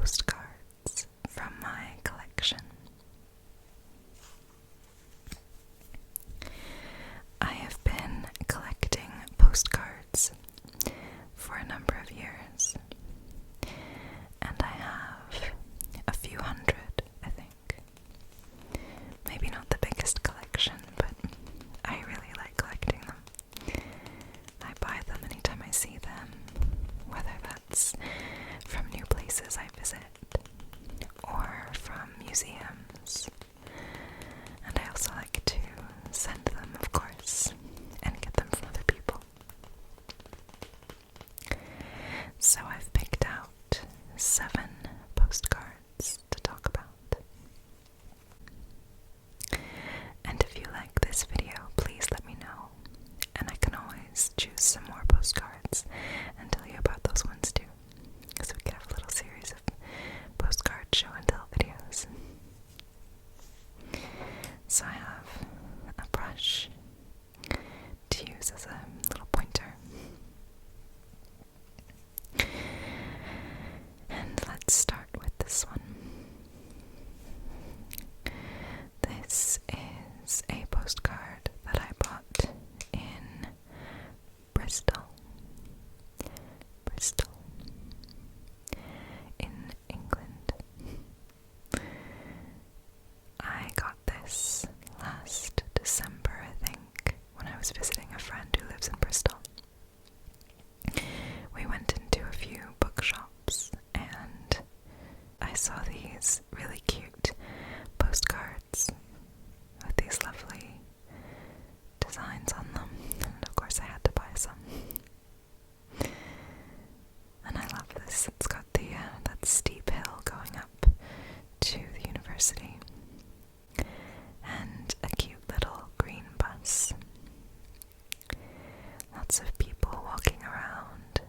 postcards from my collection. I have been collecting postcards for a number of years, and I have a few hundred, I think. Maybe not the biggest collection, but I really like collecting them. I buy them anytime I see them, whether that's from new places I visit or from museums. And I also like to send them, of course, and get them from other people. So I've picked out 7 postcards to talk about. And if you like this video, please let me know, and I can always choose some more postcards and tell you about those ones too, so we could have a little series of postcard show and tell videos. So I have a brush to use as a little pointer, and let's start with this one. This is a postcard that I bought in Bristol, in England. I got this last December, I think, when I was visiting a friend who lives in Bristol. We went into a few bookshops and I saw these really cute postcards with these lovely designs on them, and of course I had to buy some. And I love this. It's got the that steep hill going up to the university, and a cute little green bus. Lots of people walking around,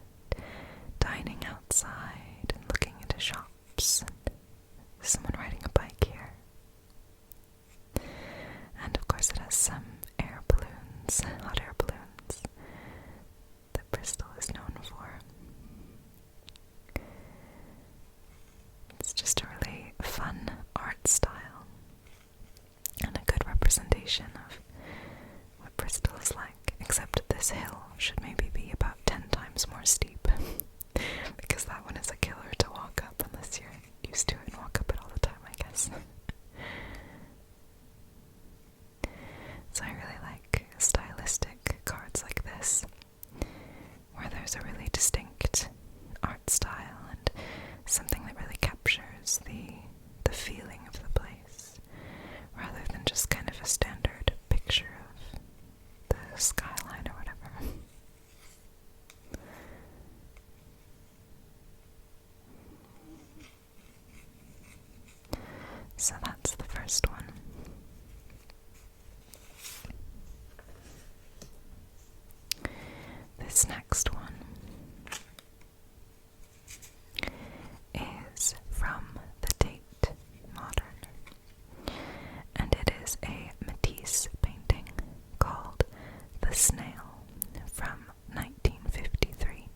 dining outside, and looking into shops. There's someone riding a bike here. And of course it has some air balloons, hot air balloons, that Bristol is known for. It's just a really fun art style and a good representation of what Bristol is like, except this hill should maybe be about 10 times more steep, because that one is a killer to walk up unless you're used to it and walk up it all the time, I guess. So I really like stylistic cards like this, where there's a really distinct art style and something that really captures the feeling of the place, rather than just kind of a standard picture of the skyline or whatever. So that's the first one. This next one is from the Tate Modern, and it is a Matisse painting called The Snail from 1953.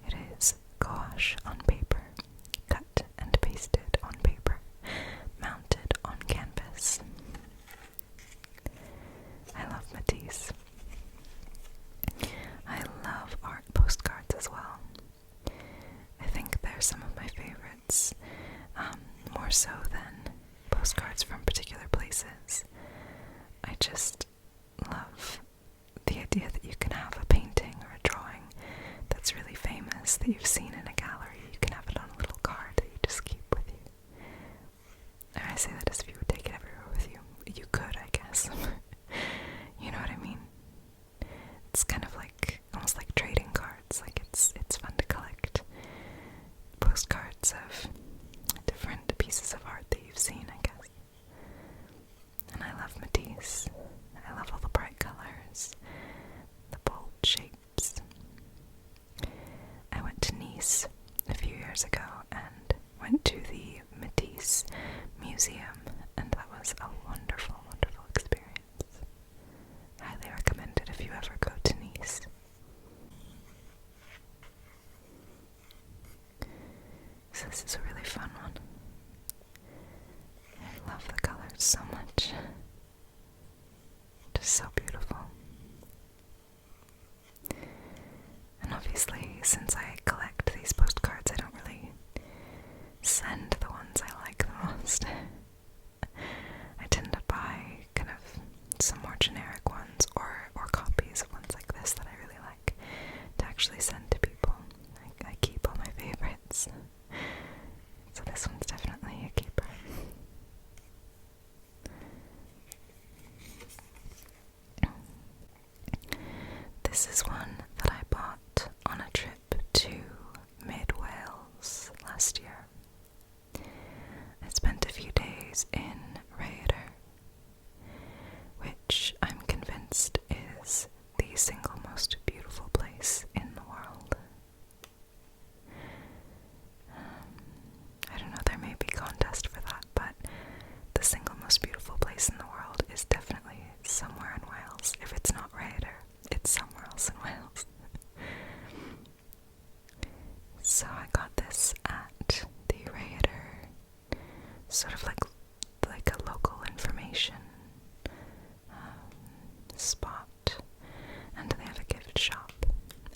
It is gouache on paper, cut and pasted on paper, mounted on canvas. I love Matisse. I love art postcards as well. I think they're some of my favorites, more so than postcards from particular places. I just love the idea that you can have a painting or a drawing that's really famous that you've seen in a gallery. You can have it on a little card that you just keep with you. And I say that as if you would take it everywhere with you. You could, I guess. You know what I mean? It's kind of like, almost like trading cards. Like it's fun to collect postcards of different pieces of art that you've seen, I guess. And I love Matisse. I love all the bright colors, the bold shapes. I went to Nice a few years ago and went to the Matisse Museum, and that was a wonderful, wonderful experience. Highly recommend it if you ever go to Nice. So this is a really fun one. I love the colors so much. Just so beautiful. And obviously, since I collect these postcards, I don't really send the ones I like the most. I tend to buy kind of some more generic ones or copies of ones like this that I really like to actually send to people. I keep all my favorites. So this one's definitely a keeper. This is one that I bought on a trip to mid-Wales last year. I spent a few days in Rhaeadr, which I'm convinced is the single most beautiful place in the world. I don't know, there may be contest for that, but the single most beautiful place in the world is definitely somewhere in Wales. If it's not Rhaeadr, it's somewhere else in Wales. So I got this at the Rhaeadr, sort of like a local information spot, and they have a gift shop,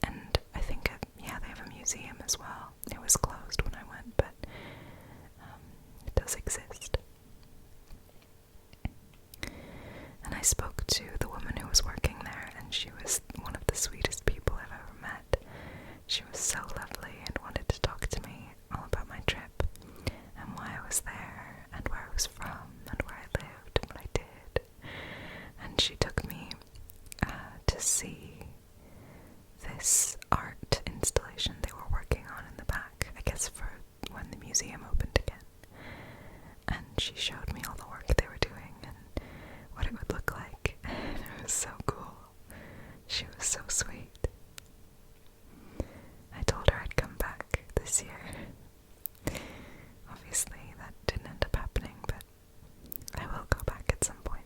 and I think they have a museum as well. It was closed when I went, but it does exist. And I spoke to the woman who was working there, and she was one of the sweetest people I've ever met. She was so lovely and wanted to talk to me all about my trip and why I was there and where I was from and where I lived and what I did. And she took me to see this art installation they were working on in the back, I guess for when the museum opened again. And she showed me all the work they were doing and what it would look like. And it was so cool. She was so sweet. I told her I'd come back this year. Obviously that didn't end up happening, but I will go back at some point.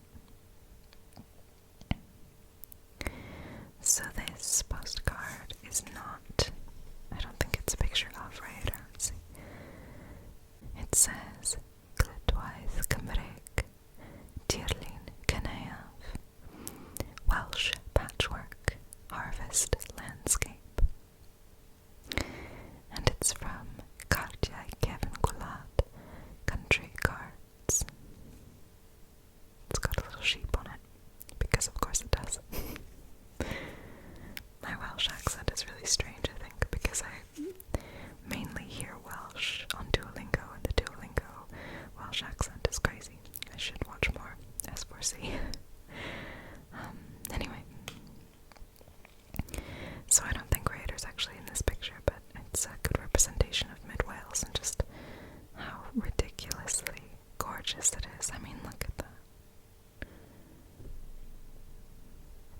So this postcard is not, I don't think it's a picture of Rhaeadr. It says, Glydwaith Cymraeg, Tirlun Cynaeaf, Welsh Patchwork, Harvest Landscape. And it's from Cardiau Kevin Gwlad, Country Cards. It's got a little sheep on it, because of course it does. My Welsh accent is really strange, I think, because I mainly hear Welsh on Duolingo, and the Duolingo Welsh accent is crazy. I should watch more S4C. Anyway. So I don't think Rhaeadr's actually in this picture, but it's a good representation of mid-Wales and just how ridiculously gorgeous it is. I mean, look at that.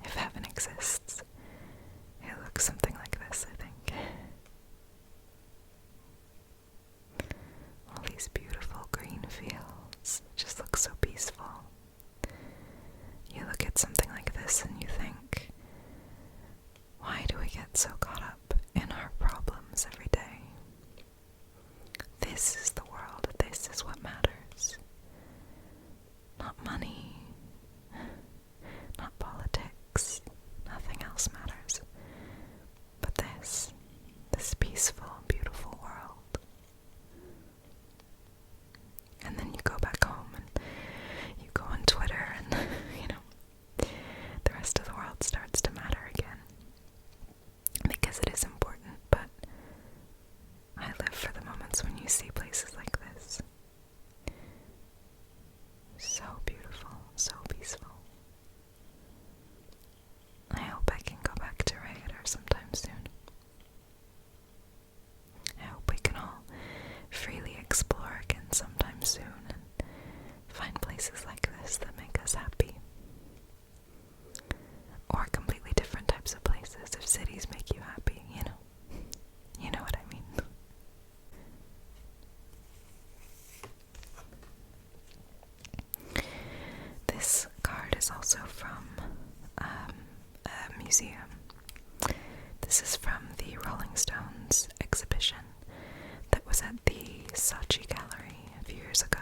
If heaven exists, it looks something like this, I think. All these beautiful green fields just look so peaceful. You look at something like this and you think, why do we get so caught up in our problems every day? This is the world, this is what matters. Not money, not politics, nothing else matters. But this peaceful, beautiful world. And then you go back home and you go on Twitter and, the rest of the world starts to matter again. Because it is important, but I live for the moments when you see places Saatchi Gallery a few years ago.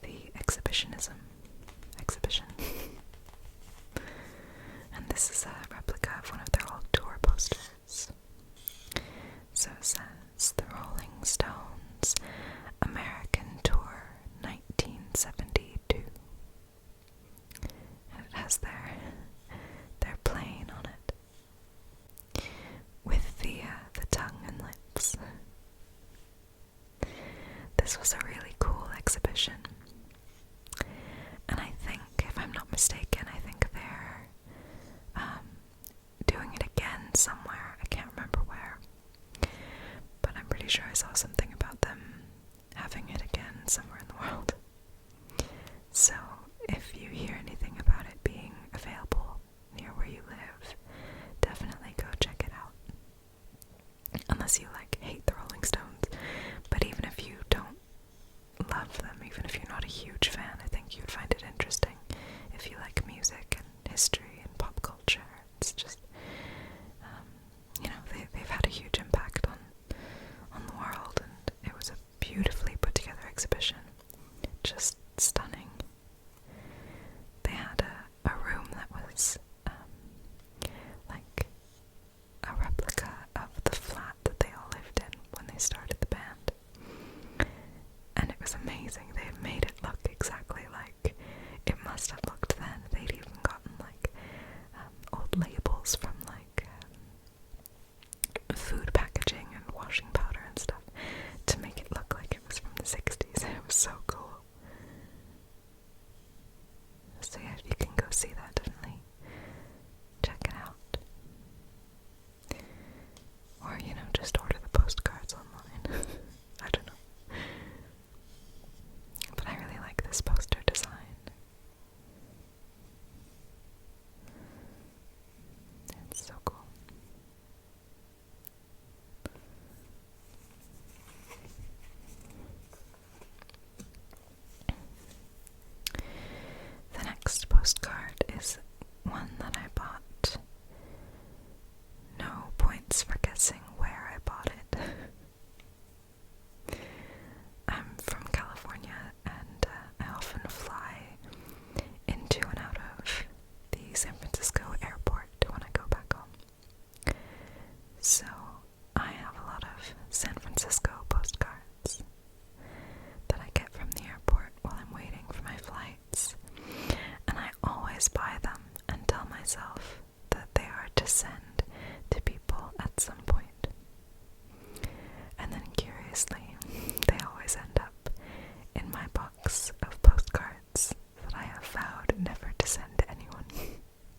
The exhibitionism exhibition. And this is a replica of one of their old tour posters. So it says, The Rolling Stones, American Tour, 1972. And it has their plane on it, with the tongue and lips. This was a really cool exhibition. And I think, if I'm not mistaken, I think they're doing it again somewhere. I can't remember where. But I'm pretty sure I saw something about them having it again somewhere in the world. So, if you hear anything about it being available near where you live, definitely go check it out. Unless you, hate the Rolling Stones. But even if you don't love them, even if you're not a huge fan, I think you'd find it interesting if you like music and history and pop culture. It's just, they've had a huge impact on the world, and it was a beautifully put together exhibition. Just stunning. They had a room that was like a replica of the flat that they all lived in when they started the band. And it was amazing. They had made it look exactly like it must have looked then. They'd even gotten old labels from food packaging and washing powder and stuff to make it look like it was from the 60s. It was so cool. So yeah, if you can go see that, definitely check it out. Or, just order the postcards online. I don't know. But I really like this poster design. It's so cool. The next postcard is one that I bought. No points for guessing where I bought it. I'm from California, and I often fly into and out of the San Francisco airport when I go back home. So I have a lot of San Francisco postcards that I get from the airport while I'm waiting for my flights. And I always buy them and tell myself that they are to send to people at some point. And then curiously, they always end up in my box of postcards that I have vowed never to send to anyone.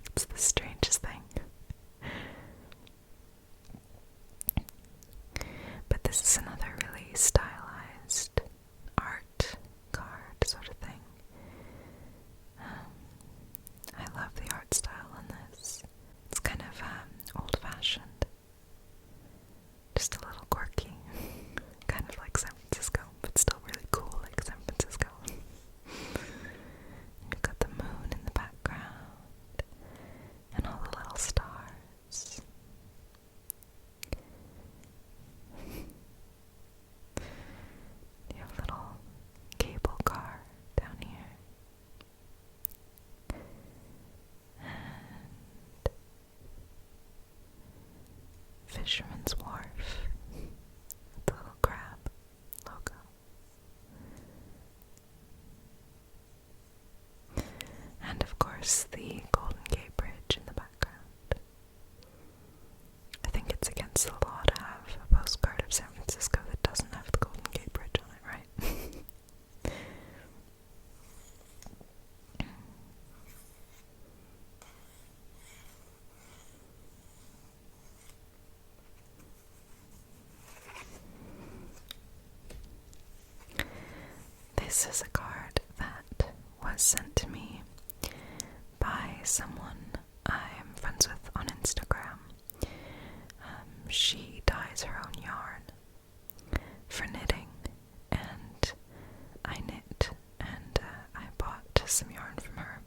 It's the strangest thing. But this is another really stylized art card sort of thing. I love the art style on this. It's kind of old-fashioned. Just a little quirky. Kind of like San Francisco, but still really cool like San Francisco. You've got the moon in the background, and all the little stars. You have a little cable car down here. And Fisherman's Wharf with the little crab logo. And of course the Golden Gate Bridge in the background. I think it's against the law to have a postcard of San Francisco that doesn't have the Golden Gate Bridge on it, right? This is a card that was sent to me by someone I am friends with on Instagram. She dyes her own yarn for knitting, and I knit, and I bought some yarn from her.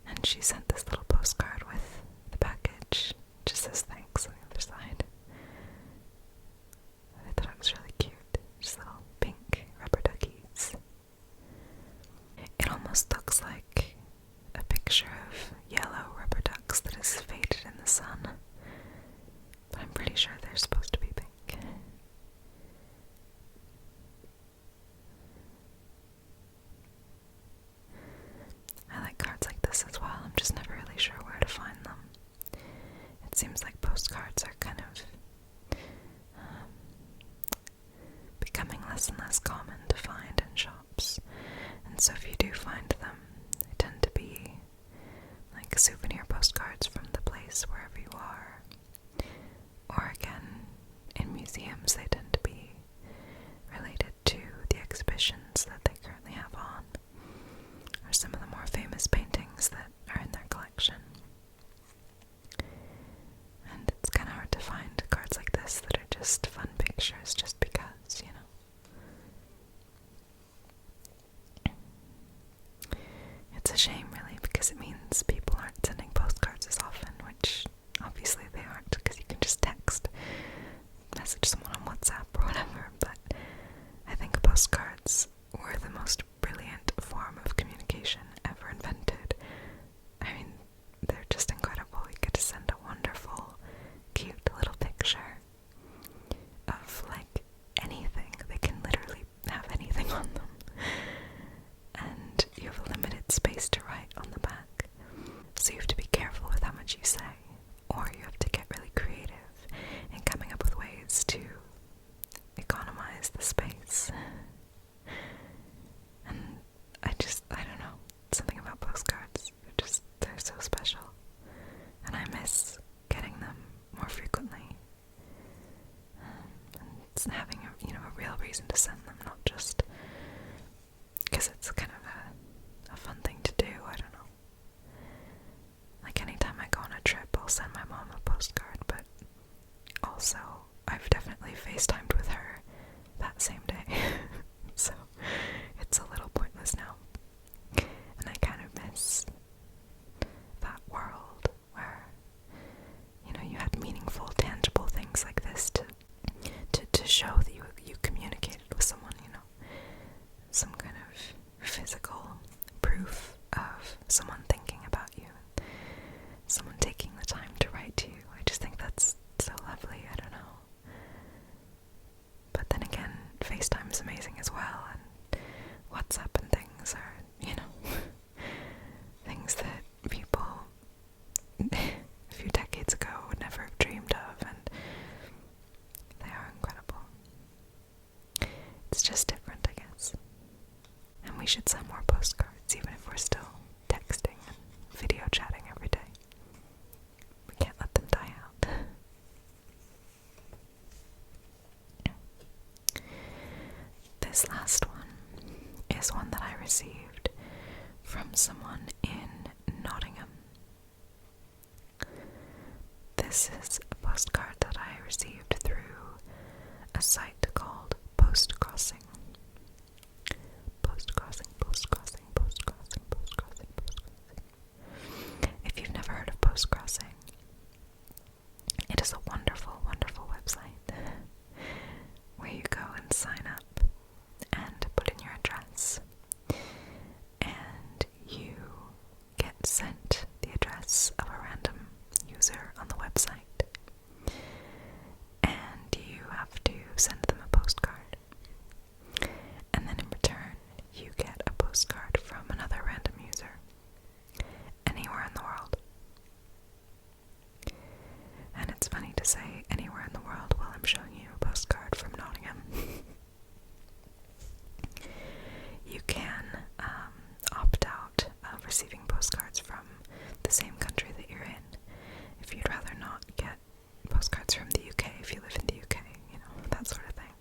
And she sent this little postcard with the package. Just says thanks on the other side. I thought it was really cute. pictures just because, you know. It's a shame, really, because it means people aren't sending postcards as often, which obviously they aren't, because you can just text, message someone on WhatsApp or whatever, but I think postcards were the most brilliant form of communication ever invented. I mean, they're just incredible. You get to send a wonderful, cute little picture of, like, anything. They can literally have anything on them. And you have a limited space to write on the back. So you have to be careful with how much you say, or you have to get really creative in coming up with ways to economize the space. And I don't know, something about postcards, they're so special. And I miss getting them more frequently. And it's having a real reason to send them, not just because it's kind of a fun thing to do, I don't know. Like anytime I go on a trip, I'll send my mom a postcard, but also I've definitely FaceTimed with her that same day. So it's a little pointless now. And I kind of miss that world where, you had meaningful, tangible things like this to show that you communicated with someone, some kind of physical proof of someone thinking about you, someone taking the time to write to you. I just think that's so lovely, I don't know. But then again, FaceTime is amazing as well, and WhatsApp and things are, things that people a few decades ago would never have dreamed of, and they are incredible. It's just different, I guess. And we should send more postcards, even if we're still texting and video chatting every day. We can't let them die out. This last one is one that I received from someone in Nottingham. This is a postcard that I received through a site called Postcrossing. If you've never heard of Postcrossing, it is a wonderful, wonderful website where you go and sign up and put in your address, and you get sent the address of a random user on the website, and you have to send them a postcard, and then in return you get a postcard from another random user anywhere in the world. And it's funny to say anywhere in the world while I'm showing you a postcard from Nottingham. You can opt out of receiving postcards from the same country that you're in if you'd rather not get postcards from the UK if you live in the UK, that sort of thing.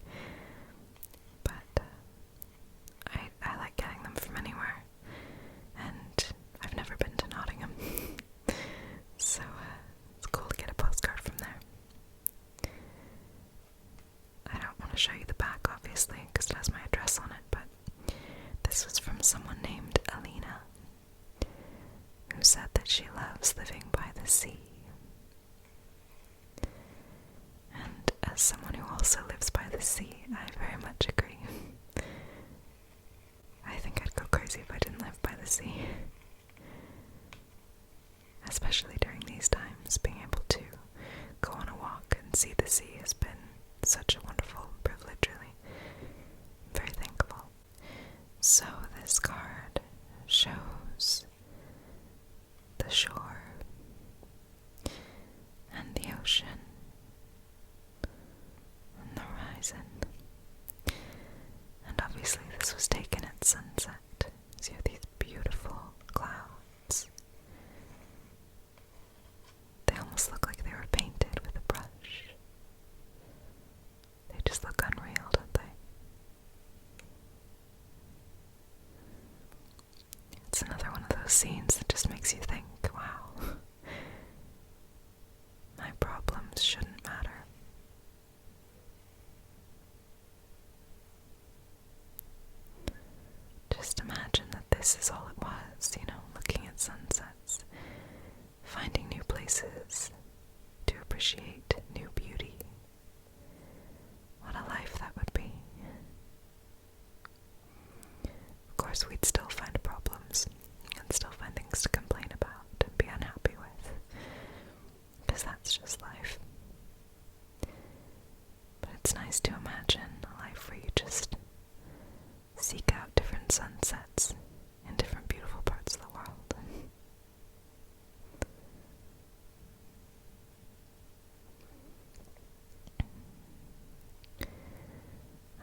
But I like getting them from anywhere, and I've never been to Nottingham, so it's cool to get a postcard from there. I don't want to show you the back, obviously, because it has my address on it, but this was from someone named Alina, who said that she loves living by the sea. And as someone who also lives by the sea, I very much agree. I think I'd go crazy if I didn't live by the sea. Especially during these times, being able to go on a walk and see the sea has been such a wonderful privilege, really. I'm very thankful. So this card shows the shore and the ocean and the horizon. And obviously this was taken at sunset, so you have these beautiful clouds. They almost look like they were painted with a brush. They just look unreal, don't they? It's another one of those scenes that just makes you think, wow, my problems shouldn't matter. this is all it was, looking at sunsets, finding new places to appreciate new beauty. What a life that would be. Of course, we'd still find problems and still find things to complain about and be unhappy with, because that's just life. But it's nice to imagine a life where you just seek out different sunsets in different beautiful parts of the world.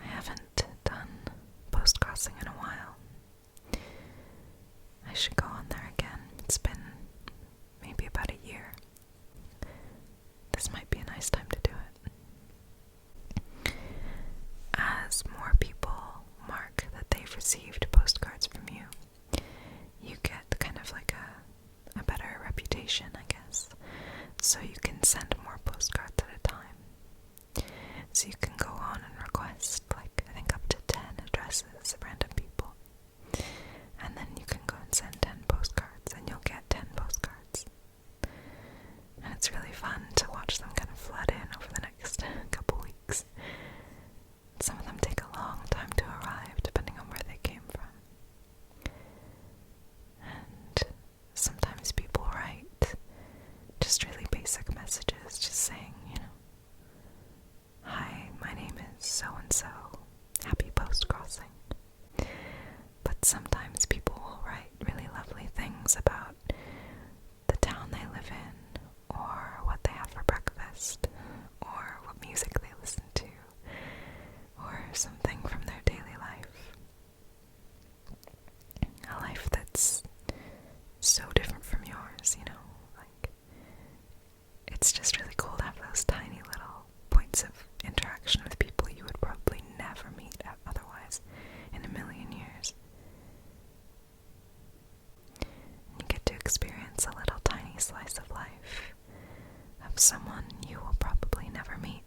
I haven't done post-crossing in a while. I should go on there again. It's been maybe about a year. This might be a nice time to do it. As more people mark that they've received postcards from you, you get kind of like a better reputation, I guess. So you can send more postcards at a time. So you can go on and request, like, I think up to 10 addresses of random people. And then you can go and send 10 postcards, and you'll get 10 postcards. And it's really fun to watch them kind of flood in over the next couple weeks. Some of them take a long time to arrive, depending on where they came from. And sometimes people write just really basic messages, just saying, hi, my name is so-and-so, happy post-crossing. But sometimes people will write really lovely things about the town they live in, or what they have for breakfast, or what music they listen to, or something from their daily life. A life that's so different from yours, like, it's just really cool to have those tiny little points of interaction with people you would probably never meet otherwise in a million years. And you get to experience a little tiny slice of life of someone you will probably never meet.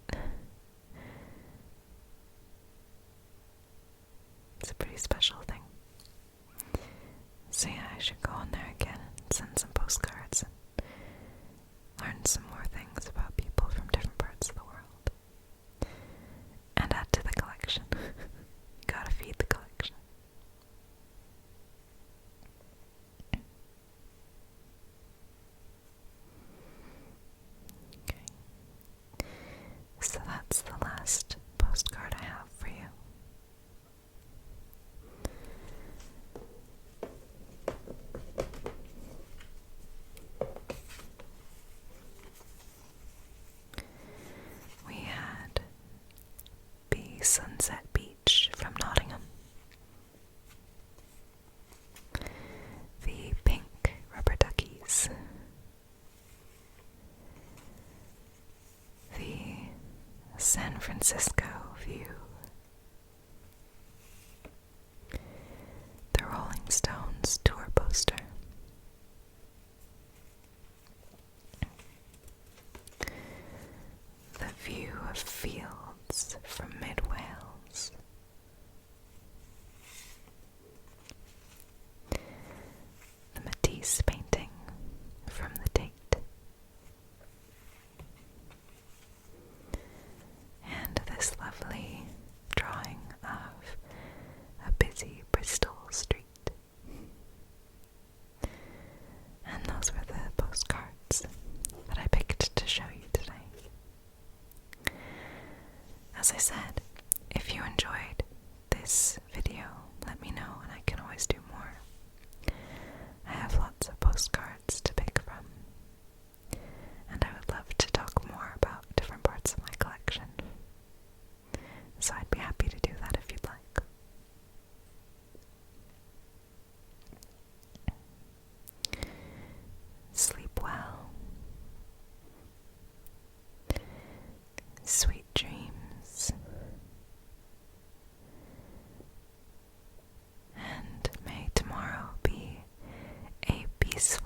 It's a pretty special thing. So yeah, I should go on there again and send some postcards and learn some more things about people from different parts of the world. And add to the collection. Gotta feed the collection. Okay. So that's the last postcard I have for you. We had the Sunset Beach from Nottingham, the pink rubber duckies, the San Francisco view, the Rolling Stones tour poster, the view of fields from mid-Wales, the Matisse painting from the Tate, and this lovely drawing of a busy Bristol street. And those were the postcards that I picked to show you today. As I said, if you enjoyed this video, let me know and I can always do more. I have lots of postcards to pick from, and I would love to talk more about different parts of my collection. So I'd be happy to do that if you'd like. Sleep well. Sweet dreams. And may tomorrow be a peaceful